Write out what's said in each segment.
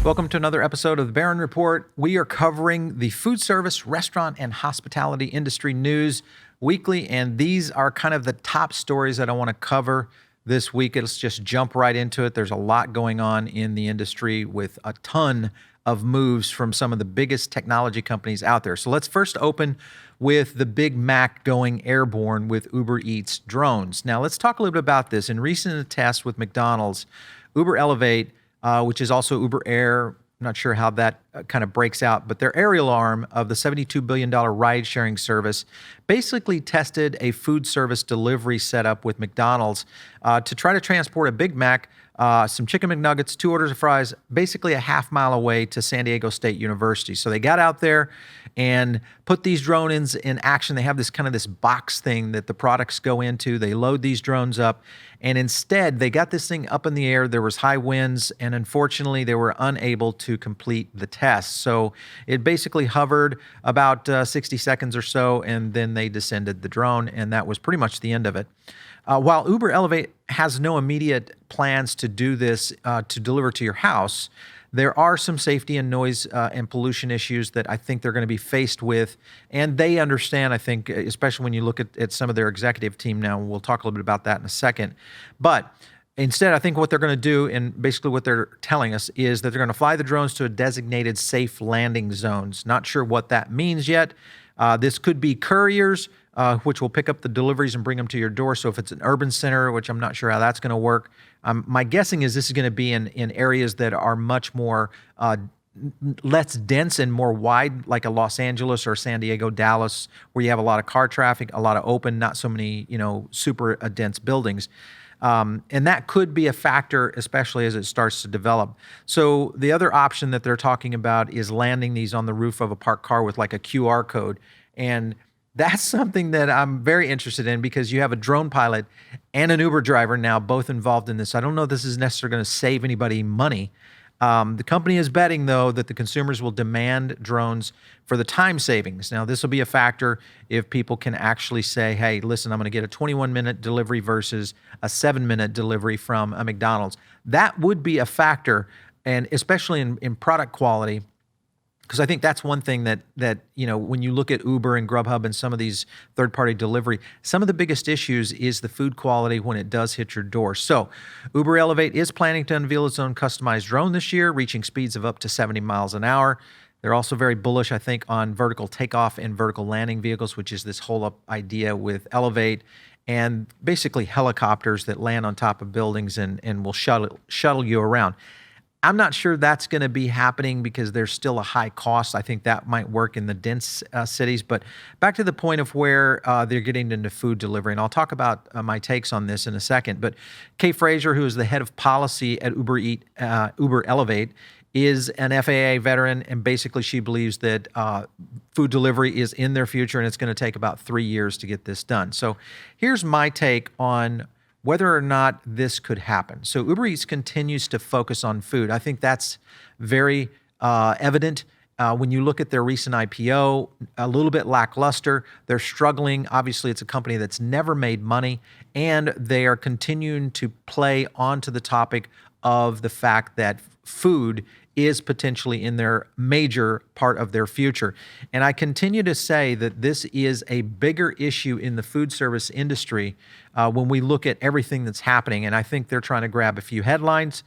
Welcome to another episode of the Barron Report. We are covering the food service, restaurant, and hospitality industry news weekly, and these are kind of the top stories that I want to cover this week. Let's just jump right into it. There's a lot going on in the industry with a ton of moves from some of the biggest technology companies out there. So let's first open with the Big Mac going airborne with Uber Eats drones. Now let's talk a little bit about this. In recent tests with McDonald's, Uber Elevate, which is also Uber Air. I'm not sure how that kind of breaks out, but their aerial arm of the $72 billion ride-sharing service basically tested a food service delivery setup with McDonald's to try to transport a Big Mac, some chicken McNuggets, 2 orders of fries, basically a half mile away to San Diego State University. So they got out there and put these drones in action. They have this kind of this box thing that the products go into. They load these drones up, and instead they got this thing up in the air. There was high winds, and unfortunately they were unable to complete the test. So it basically hovered about 60 seconds or so, and then they descended the drone, and that was pretty much the end of it. While Uber Elevate has no immediate plans to do this, to deliver to your house, there are some safety and noise and pollution issues that I think they're going to be faced with. And they understand, I think, especially when you look at some of their executive team now, and we'll talk a little bit about that in a second. But instead, I think what they're going to do, and basically what they're telling us, is that they're going to fly the drones to a designated safe landing zones. Not sure what that means yet. This could be couriers, which will pick up the deliveries and bring them to your door. So if it's an urban center, which I'm not sure how that's going to work, my guessing is this is going to be in areas that are much more less dense and more wide, like a Los Angeles or San Diego, Dallas, where you have a lot of car traffic, a lot of open, not so many, super dense buildings. And that could be a factor, especially as it starts to develop. So the other option that they're talking about is landing these on the roof of a parked car with like a QR code. And that's something that I'm very interested in, because you have a drone pilot and an Uber driver now both involved in this. I don't know if this is necessarily going to save anybody money. The company is betting, though, that the consumers will demand drones for the time savings. Now, this will be a factor if people can actually say, hey, listen, I'm going to get a 21-minute delivery versus a 7-minute delivery from a McDonald's. That would be a factor, and especially in product quality. Because I think that's one thing that when you look at Uber and Grubhub and some of these third-party delivery, some of the biggest issues is the food quality when it does hit your door. So Uber Elevate is planning to unveil its own customized drone this year, reaching speeds of up to 70 miles an hour. They're also very bullish, I think, on vertical takeoff and vertical landing vehicles, which is this whole idea with Elevate, and basically helicopters that land on top of buildings and will shuttle you around. I'm not sure that's going to be happening because there's still a high cost. I think that might work in the dense cities. But back to the point of where they're getting into food delivery, and I'll talk about my takes on this in a second. But Kay Fraser, who is the head of policy at Uber Elevate, is an FAA veteran, and basically she believes that food delivery is in their future, and it's going to take about 3 years to get this done. So here's my take on whether or not this could happen. So Uber Eats continues to focus on food. I think that's very evident when you look at their recent IPO, a little bit lackluster. They're struggling. Obviously, it's a company that's never made money, and they are continuing to play onto the topic of the fact that food is potentially in their major part of their future. And I continue to say that this is a bigger issue in the food service industry when we look at everything that's happening. And I think they're trying to grab a few headlines,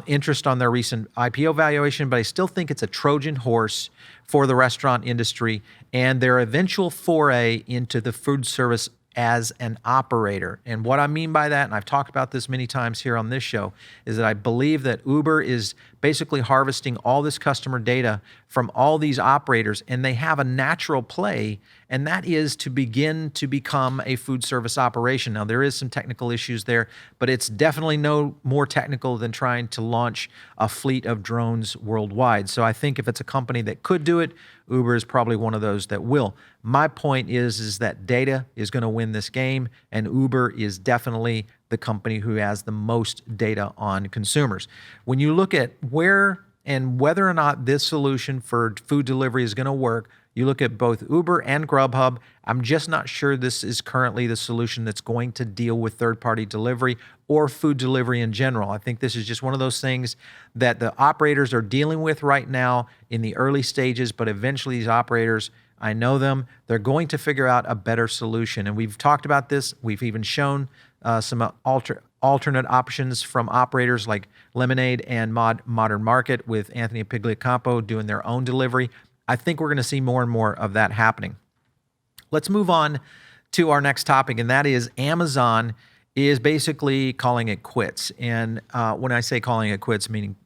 interest on their recent IPO valuation, but I still think it's a Trojan horse for the restaurant industry and their eventual foray into the food service as an operator. And what I mean by that, and I've talked about this many times here on this show, is that I believe that Uber is basically harvesting all this customer data from all these operators, and they have a natural play, and that is to begin to become a food service operation. Now, there is some technical issues there, but it's definitely no more technical than trying to launch a fleet of drones worldwide. So I think if it's a company that could do it, Uber is probably one of those that will. My point is that data is going to win this game, and Uber is definitely the company who has the most data on consumers. When you look at where and whether or not this solution for food delivery is going to work, You look at both Uber and Grubhub. I'm just not sure this is currently the solution that's going to deal with third-party delivery or food delivery in general. I think this is just one of those things that the operators are dealing with right now in the early stages, but eventually these operators, I know them, they're going to figure out a better solution. And we've talked about this. We've even shown some alternate options from operators like Lemonade and Modern Market with Anthony Pigliacampo doing their own delivery. I think we're going to see more and more of that happening. Let's move on to our next topic, and that is Amazon is basically calling it quits. And when I say calling it quits, meaning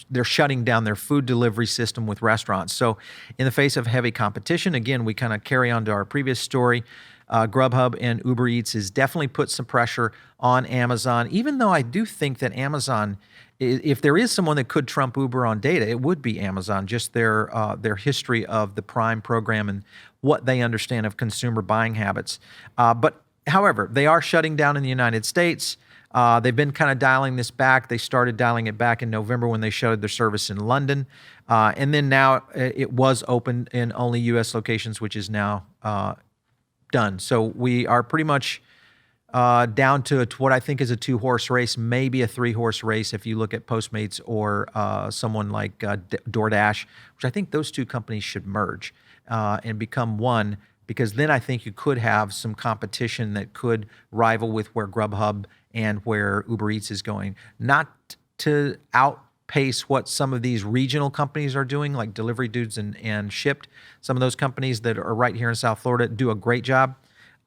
they're shutting down their food delivery system with restaurants. So in the face of heavy competition, again, we kind of carry on to our previous story. Grubhub and Uber Eats has definitely put some pressure on Amazon, even though I do think that Amazon, if there is someone that could trump Uber on data, it would be Amazon, just their history of the Prime program and what they understand of consumer buying habits. But however, they are shutting down in the United States. They've been kind of dialing this back. They started dialing it back in November when they shuttered their service in London. And then now it was open in only U.S. locations, which is now done. So we are pretty much down to what I think is a 2-horse race, maybe a 3-horse race if you look at Postmates or someone like DoorDash, which I think those two companies should merge and become one, because then I think you could have some competition that could rival with where Grubhub and where Uber Eats is going. Not to outpace what some of these regional companies are doing, like Delivery Dudes and Shipt. Some of those companies that are right here in South Florida do a great job.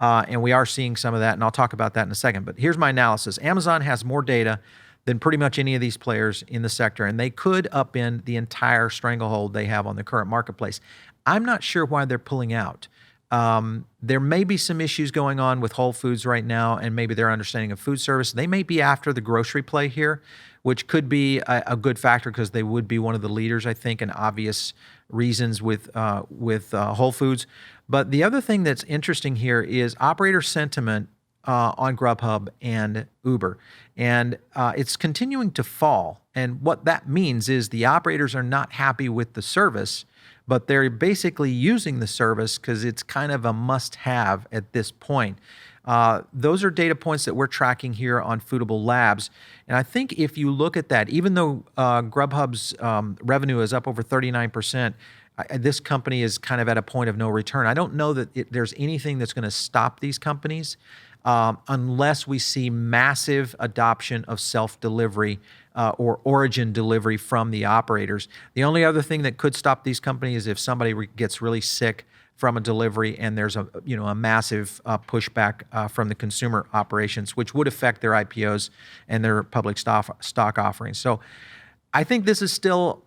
And we are seeing some of that, and I'll talk about that in a second. But here's my analysis. Amazon has more data than pretty much any of these players in the sector, and they could upend the entire stranglehold they have on the current marketplace. I'm not sure why they're pulling out. There may be some issues going on with Whole Foods right now, and maybe their understanding of food service. They may be after the grocery play here, which could be a good factor because they would be one of the leaders, I think, in obvious reasons with Whole Foods. But the other thing that's interesting here is operator sentiment on Grubhub and Uber, and it's continuing to fall. And what that means is the operators are not happy with the service, but they're basically using the service because it's kind of a must-have at this point. Those are data points that we're tracking here on Foodable Labs. And I think if you look at that, even though Grubhub's revenue is up over 39%, this company is kind of at a point of no return. I don't know that there's anything that's going to stop these companies unless we see massive adoption of self-delivery or origin delivery from the operators. The only other thing that could stop these companies is if somebody gets really sick from a delivery and there's a massive pushback from the consumer operations, which would affect their IPOs and their public stock offerings. So I think this is still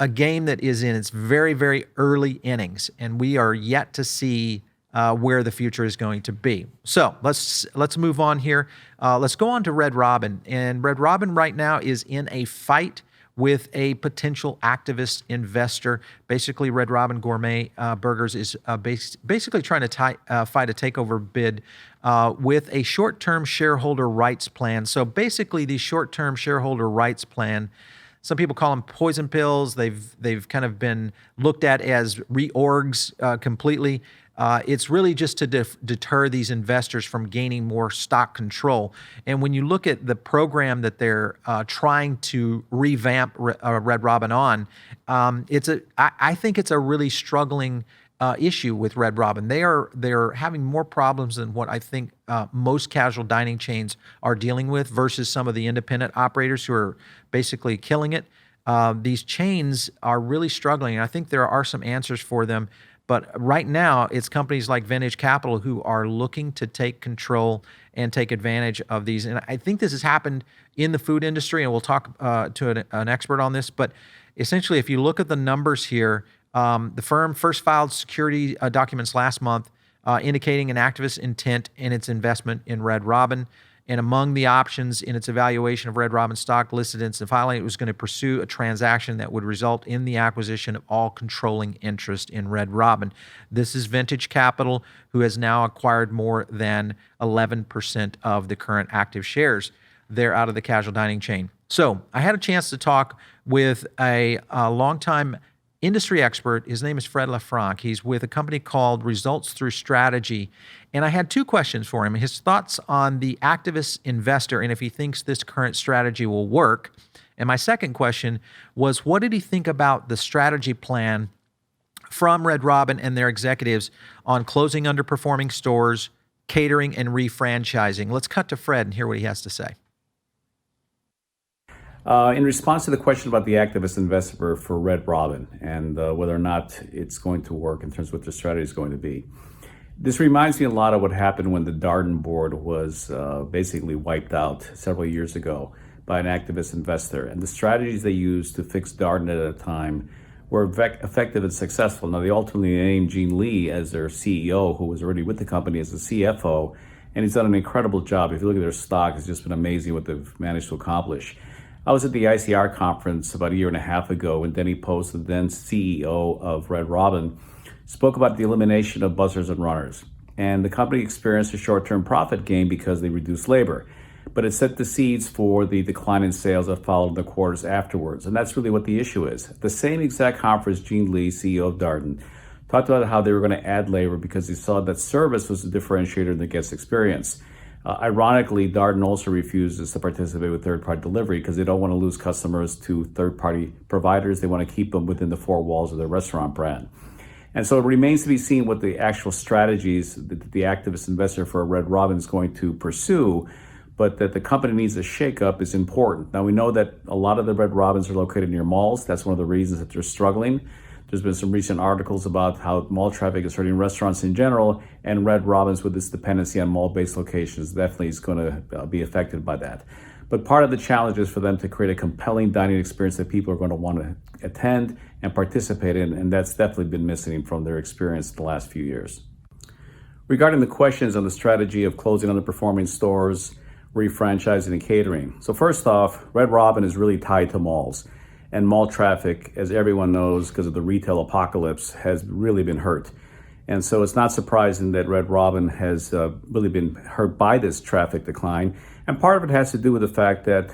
a game that is in its very, very early innings, and we are yet to see where the future is going to be. So let's move on here. Let's go on to Red Robin. And Red Robin right now is in a fight with a potential activist investor. Basically, Red Robin Gourmet Burgers is basically trying to fight a takeover bid with a short-term shareholder rights plan. So basically, the short-term shareholder rights plan, some people call them poison pills. They've kind of been looked at as reorgs completely. It's really just to deter these investors from gaining more stock control. And when you look at the program that they're trying to revamp Red Robin on, I think it's a really struggling issue with Red Robin. They're having more problems than what I think most casual dining chains are dealing with versus some of the independent operators who are basically killing it. These chains are really struggling, and I think there are some answers for them. But right now, it's companies like Vintage Capital who are looking to take control and take advantage of these. And I think this has happened in the food industry, and we'll talk to an expert on this. But essentially, if you look at the numbers here, the firm first filed security documents last month indicating an activist intent in its investment in Red Robin. And among the options in its evaluation of Red Robin stock listed in its filing, it was going to pursue a transaction that would result in the acquisition of all controlling interest in Red Robin. This is Vintage Capital, who has now acquired more than 11% of the current active shares. They're out of the casual dining chain. So I had a chance to talk with a longtime industry expert. His name is Fred LaFranc. He's with a company called Results Through Strategy. And I had two questions for him. His thoughts on the activist investor and if he thinks this current strategy will work. And my second question was, what did he think about the strategy plan from Red Robin and their executives on closing underperforming stores, catering, and refranchising? Let's cut to Fred and hear what he has to say. In response to the question about the activist investor for Red Robin and whether or not it's going to work in terms of what their strategy is going to be, this reminds me a lot of what happened when the Darden board was basically wiped out several years ago by an activist investor. And the strategies they used to fix Darden at a time were effective and successful. Now, they ultimately named Gene Lee as their CEO, who was already with the company as the CFO, and he's done an incredible job. If you look at their stock, it's just been amazing what they've managed to accomplish. I was at the ICR conference about a year and a half ago when Denny Post, the then CEO of Red Robin, spoke about the elimination of buzzers and runners. And the company experienced a short-term profit gain because they reduced labor. But it set the seeds for the decline in sales that followed in the quarters afterwards. And that's really what the issue is. At the same exact conference, Gene Lee, CEO of Darden, talked about how they were going to add labor because they saw that service was a differentiator in the guest experience. Ironically, Darden also refuses to participate with third-party delivery because they don't want to lose customers to third-party providers. They want to keep them within the four walls of their restaurant brand. And so it remains to be seen what the actual strategies that the activist investor for Red Robin is going to pursue, but that the company needs a shakeup is important. Now, we know that a lot of the Red Robins are located near malls. That's one of the reasons that they're struggling. There's been some recent articles about how mall traffic is hurting restaurants in general, and Red Robin's, with its dependency on mall-based locations, definitely is going to be affected by that. But part of the challenge is for them to create a compelling dining experience that people are going to want to attend and participate in, and that's definitely been missing from their experience the last few years. Regarding the questions on the strategy of closing underperforming stores, refranchising, and catering. So first off, Red Robin is really tied to malls. And mall traffic, as everyone knows, because of the retail apocalypse, has really been hurt. And so it's not surprising that Red Robin has really been hurt by this traffic decline. And part of it has to do with the fact that,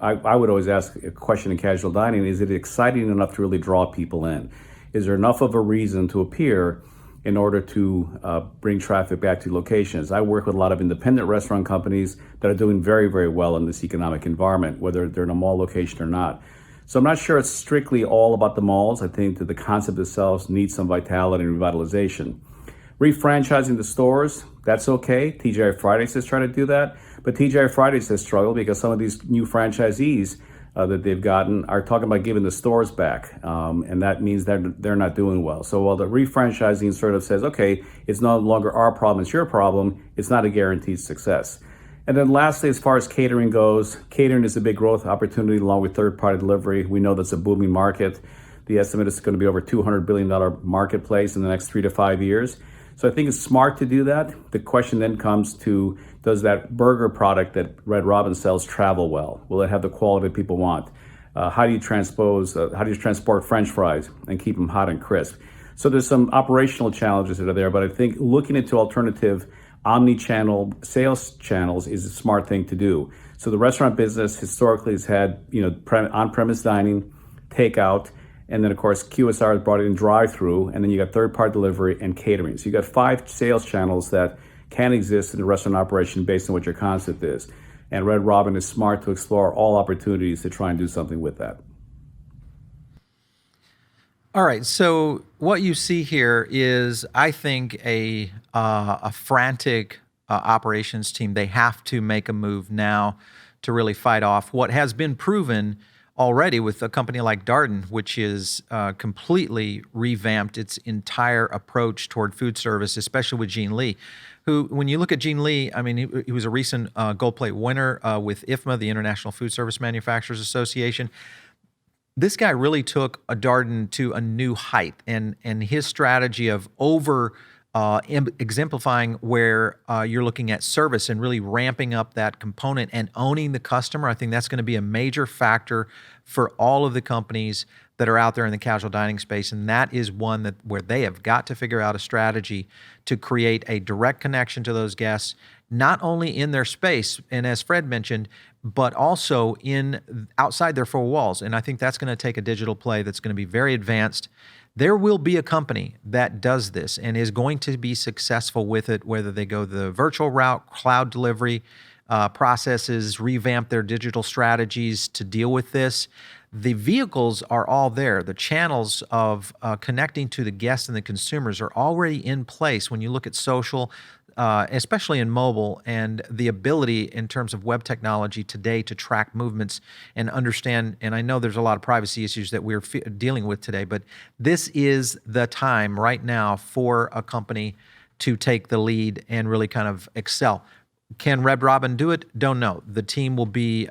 I would always ask a question in casual dining, is it exciting enough to really draw people in? Is there enough of a reason to appear in order to bring traffic back to locations? I work with a lot of independent restaurant companies that are doing very, very well in this economic environment, whether they're in a mall location or not. So I'm not sure it's strictly all about the malls. I think that the concept itself needs some vitality and revitalization. Refranchising the stores, that's okay. TGI Fridays has tried to do that, but TGI Fridays has struggled because some of these new franchisees that they've gotten are talking about giving the stores back, and that means that they're not doing well. So while the refranchising sort of says, okay, it's no longer our problem, it's your problem, it's not a guaranteed success. And then lastly, as far as catering goes, catering is a big growth opportunity along with third-party delivery. We know that's a booming market. The estimate is going to be over $200 billion marketplace in the next 3 to 5 years. So I think it's smart to do that. The question then comes to, does that burger product that Red Robin sells travel well? Will it have the quality that people want? How do you transport French fries and keep them hot and crisp? So there's some operational challenges that are there, but I think looking into alternative omni-channel sales channels is a smart thing to do. So the restaurant business historically has had, on-premise dining, takeout, and then of course QSR has brought in drive-through, and then you got third-party delivery and catering. So you got 5 sales channels that can exist in the restaurant operation based on what your concept is. And Red Robin is smart to explore all opportunities to try and do something with that. All right, so what you see here is, I think, a frantic operations team. They have to make a move now to really fight off what has been proven already with a company like Darden, which is completely revamped its entire approach toward food service, especially with Gene Lee, who, when you look at Gene Lee, I mean, he was a recent Gold Plate winner with IFMA, the International Food Service Manufacturers Association. This guy really took a Darden to a new height, and his strategy of exemplifying where you're looking at service and really ramping up that component and owning the customer. I think that's going to be a major factor for all of the companies that are out there in the casual dining space, and that is one where they have got to figure out a strategy to create a direct connection to those guests not only in their space, and as Fred mentioned, but also in outside their four walls. And I think that's going to take a digital play that's going to be very advanced. There will be a company that does this and is going to be successful with it, whether they go the virtual route, cloud delivery processes, revamp their digital strategies to deal with this. The vehicles are all there. The channels of connecting to the guests and the consumers are already in place when you look at social, especially in mobile, and the ability in terms of web technology today to track movements and understand. And I know there's a lot of privacy issues that we're dealing with today, but this is the time right now for a company to take the lead and really kind of excel. Can Red Robin do it? Don't know. The team will be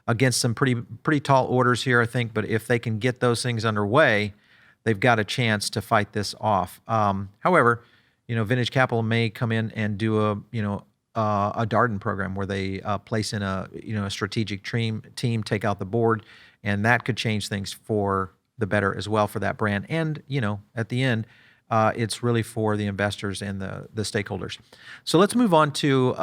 against some pretty tall orders here, I think. But if they can get those things underway, they've got a chance to fight this off. However, Vintage Capital may come in and do a Darden program where they place in a strategic team, take out the board, and that could change things for the better as well for that brand. And at the end, it's really for the investors and the stakeholders. So let's move on to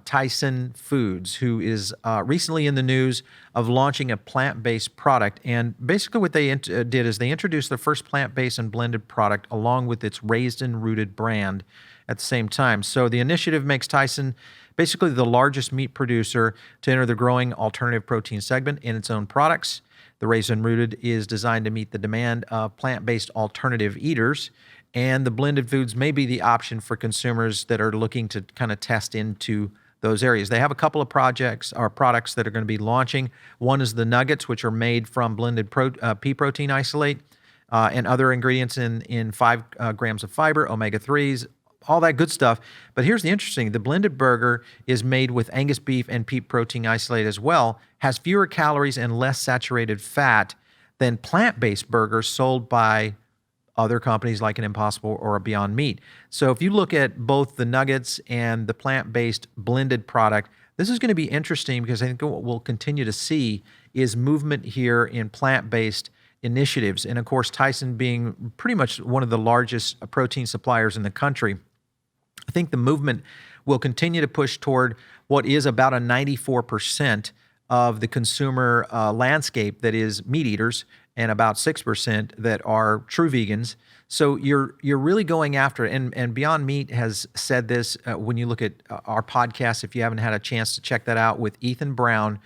Tyson Foods, who is recently in the news of launching a plant-based product. And basically what they did is they introduced their first plant-based and blended product along with its Raised and Rooted brand at the same time. So the initiative makes Tyson basically the largest meat producer to enter the growing alternative protein segment in its own products. The Raised and Rooted is designed to meet the demand of plant-based alternative eaters, and the blended foods may be the option for consumers that are looking to kind of test into those areas. They have a couple of projects or products that are going to be launching. One is the nuggets, which are made from blended pea protein isolate and other ingredients in 5 grams of fiber, omega-3s, all that good stuff. But here's the interesting, the blended burger is made with Angus beef and pea protein isolate as well, has fewer calories and less saturated fat than plant-based burgers sold by other companies like an Impossible or a Beyond Meat. So if you look at both the nuggets and the plant-based blended product, this is going to be interesting because I think what we'll continue to see is movement here in plant-based initiatives. And of course, Tyson being pretty much one of the largest protein suppliers in the country, I think the movement will continue to push toward what is about a 94% of the consumer landscape that is meat eaters, and about 6% that are true vegans. So you're really going after it. And Beyond Meat has said this when you look at our podcast. If you haven't had a chance to check that out with Ethan Brown,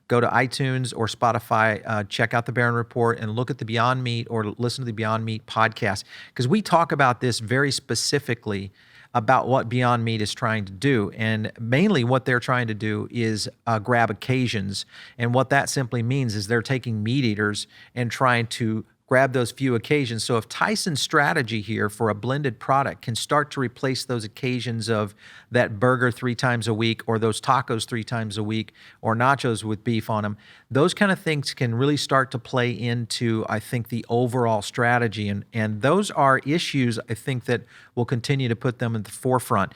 go to iTunes or Spotify, check out the Barron Report and look at the Beyond Meat or listen to the Beyond Meat podcast, because we talk about this very specifically about what Beyond Meat is trying to do. And mainly what they're trying to do is grab occasions. And what that simply means is they're taking meat eaters and trying to grab those few occasions. So if Tyson's strategy here for a blended product can start to replace those occasions of that burger 3 times a week, or those tacos 3 times a week, or nachos with beef on them, those kind of things can really start to play into, I think, the overall strategy. And those are issues, I think, that will continue to put them at the forefront.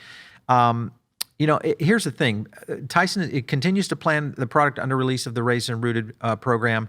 Here's the thing. Tyson, it continues to plan the product under release of the Raised and Rooted program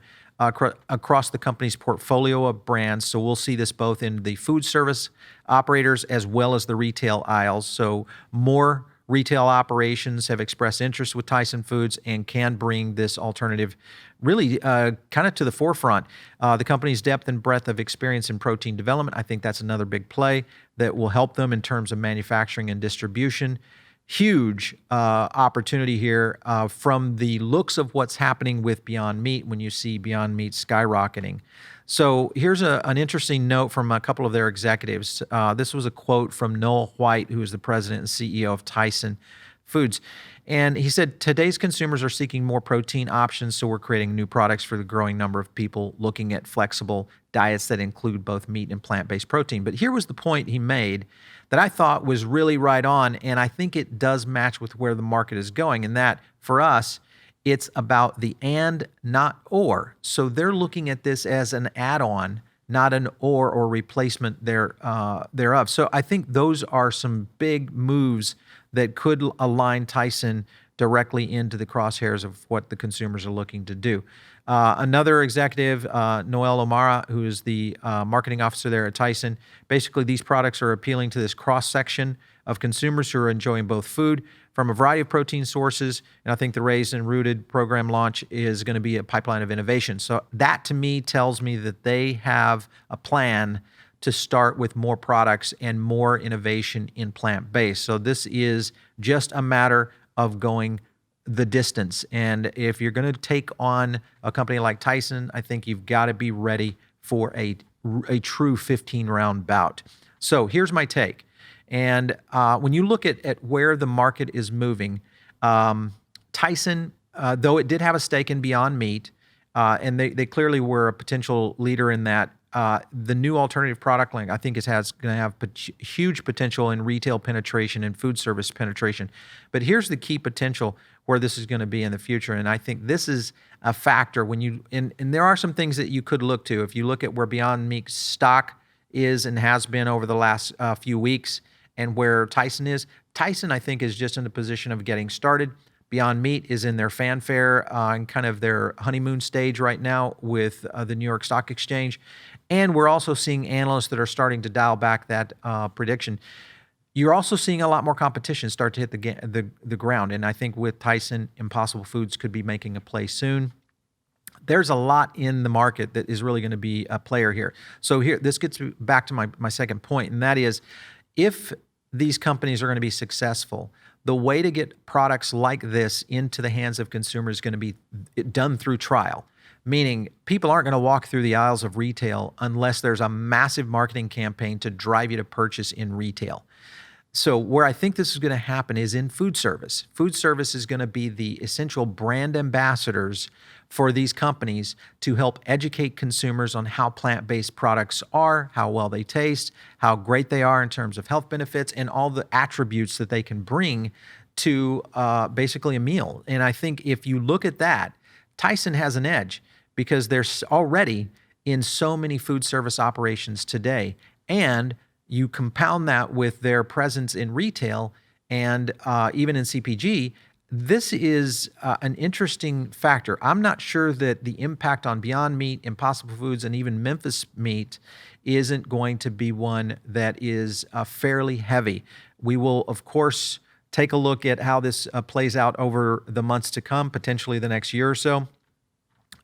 across the company's portfolio of brands. So we'll see this both in the food service operators as well as the retail aisles. So more retail operations have expressed interest with Tyson Foods and can bring this alternative really kind of to the forefront. The company's depth and breadth of experience in protein development, I think that's another big play that will help them in terms of manufacturing and distribution. Huge opportunity here from the looks of what's happening with Beyond Meat when you see Beyond Meat skyrocketing. So here's an interesting note from a couple of their executives. This was a quote from Noel White, who is the president and CEO of Tyson Foods. And he said, today's consumers are seeking more protein options, so we're creating new products for the growing number of people looking at flexible diets that include both meat and plant-based protein. But here was the point he made that I thought was really right on, and I think it does match with where the market is going, and that for us, it's about the and, not or. So they're looking at this as an add-on, not an or replacement thereof. So I think those are some big moves that could align Tyson directly into the crosshairs of what the consumers are looking to do. Another executive, Noel O'Mara, who is the marketing officer there at Tyson, basically these products are appealing to this cross-section of consumers who are enjoying both food from a variety of protein sources. And I think the Raised and Rooted program launch is going to be a pipeline of innovation. So that to me tells me that they have a plan to start with more products and more innovation in plant-based. So this is just a matter of going the distance. And if you're going to take on a company like Tyson, I think you've got to be ready for a true 15-round bout. So here's my take. And when you look at where the market is moving, Tyson, though it did have a stake in Beyond Meat, and they clearly were a potential leader in that, the new alternative product line, I think, going to have huge potential in retail penetration and food service penetration. But here's the key potential where this is going to be in the future, and I think this is a factor when you and there are some things that you could look to. If you look at where Beyond Meat's stock is and has been over the last few weeks, and where Tyson is, Tyson I think is just in the position of getting started. Beyond Meat is in their fanfare and kind of their honeymoon stage right now with the New York Stock Exchange. And we're also seeing analysts that are starting to dial back that prediction. You're also seeing a lot more competition start to hit the ground. And I think with Tyson, Impossible Foods could be making a play soon. There's a lot in the market that is really going to be a player here. So here, this gets back to my second point, and that is, if these companies are going to be successful, the way to get products like this into the hands of consumers is going to be done through trial, meaning people aren't going to walk through the aisles of retail unless there's a massive marketing campaign to drive you to purchase in retail. So where I think this is going to happen is in food service. Food service is going to be the essential brand ambassadors for these companies to help educate consumers on how plant-based products are, how well they taste, how great they are in terms of health benefits, and all the attributes that they can bring to basically a meal. And I think if you look at that, Tyson has an edge because they're already in so many food service operations today. And you compound that with their presence in retail and even in CPG, this is an interesting factor. I'm not sure that the impact on Beyond Meat, Impossible Foods, and even Memphis Meat isn't going to be one that is fairly heavy. We will, of course, take a look at how this plays out over the months to come, potentially the next year or so.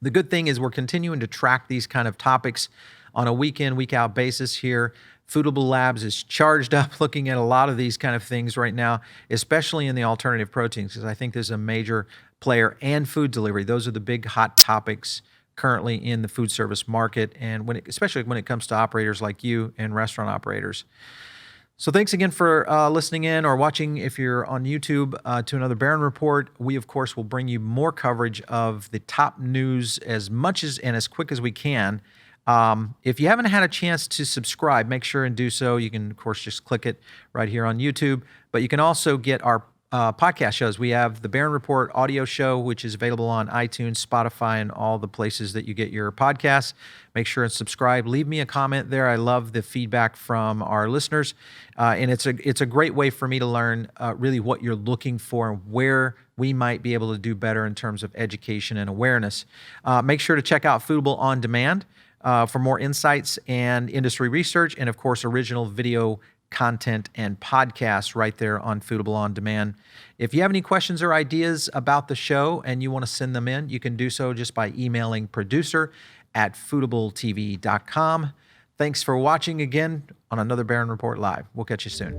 The good thing is we're continuing to track these kind of topics on a week in, week out basis here. Foodable Labs is charged up looking at a lot of these kind of things right now, especially in the alternative proteins, because I think there's a major player, and food delivery. Those are the big hot topics currently in the food service market, and especially when it comes to operators like you and restaurant operators. So thanks again for listening in or watching if you're on YouTube to another Barron Report. We, of course, will bring you more coverage of the top news as much as and as quick as we can. If you haven't had a chance to subscribe, make sure and do so. You can, of course, just click it right here on YouTube. But you can also get our podcast shows. We have the Barron Report audio show, which is available on iTunes, Spotify, and all the places that you get your podcasts. Make sure and subscribe. Leave me a comment there. I love the feedback from our listeners. And it's a great way for me to learn really what you're looking for and where we might be able to do better in terms of education and awareness. Make sure to check out Foodable On Demand for more insights and industry research, and of course, original video content and podcasts right there on Foodable On Demand. If you have any questions or ideas about the show and you want to send them in, you can do so just by emailing producer@foodabletv.com. Thanks for watching again on another Barron Report Live. We'll catch you soon.